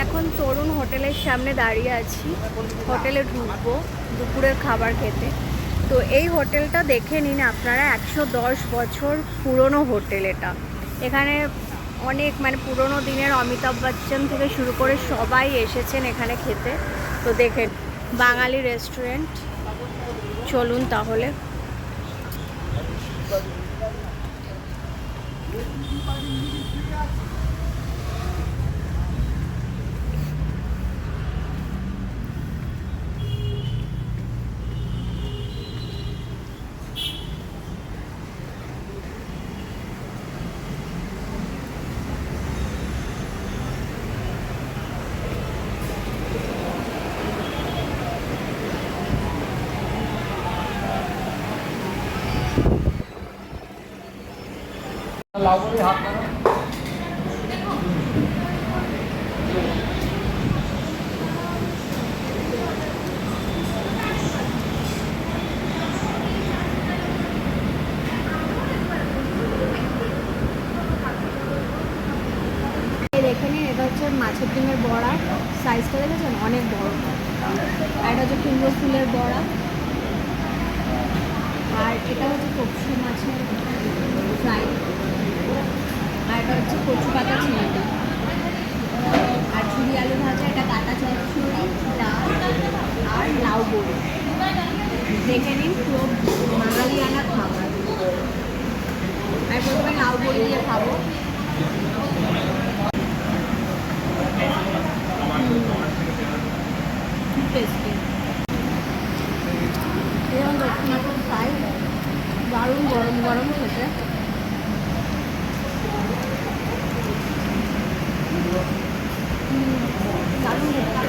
এখন তরুণ হোটেলের সামনে দাঁড়িয়ে আছি। হোটেলে ঢুকবো দুপুরের খাবার খেতে। তো এই হোটেলটা দেখে নিন আপনারা, 110 বছর পুরনো হোটেল এটা। এখানে অনেক পুরনো দিনের অমিতাভ বচ্চন থেকে শুরু করে সবাই এসেছেন এখানে খেতে। তো দেখেন, বাঙালি রেস্টুরেন্ট। চলুন তাহলে। দেখে নিন, এটা হচ্ছে মাছের ডিমের বড়া। সাইজটা দেখেছেন, অনেক বড়। আর এটা হচ্ছে কুমড়ো ফুলের বড়া। আর এটা হচ্ছে কচু মাছের ফ্রাই। আর এটা হচ্ছে কচু পাতা চিংড়ি। আর ঝুড়ি আলু ভাজা, এটা কাঁটা চচ্চড়ি, ডাল আর লাউ বড়ি। দেখে নিন, পুরো বাঙালিয়ানা খাবার। আর প্রথমে লাউ বড়ি দিয়ে খাবো। টেস্টি। যেমন দক্ষিণাপুর ফ্রাই, দারুণ গরম গরম খেতে। দারুণ খেতে।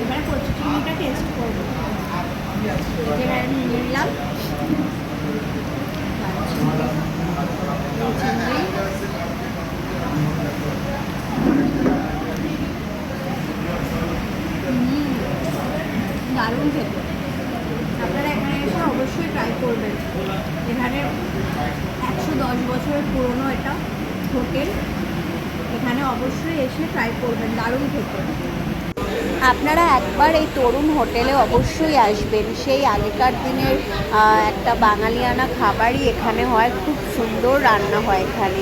এবারে কচু চিংড়িটা টেস্ট করবো। এবারে নিয়ে নিলাম চিংড়ি। দারুণ খেতে। আপনারা এখানে এসে অবশ্যই ট্রাই করবেন। এখানে 110 বছরের পুরনো এটা হোটেল। এখানে অবশ্যই এসে ট্রাই করবেন, দারুণ খেতে। আপনারা একবার এই তরুণ হোটেলে অবশ্যই আসবেন। সেই আগেকার দিনের একটা বাঙালিয়ানা খাবারই এখানে হয়, খুব সুন্দর রান্না হয় এখানে।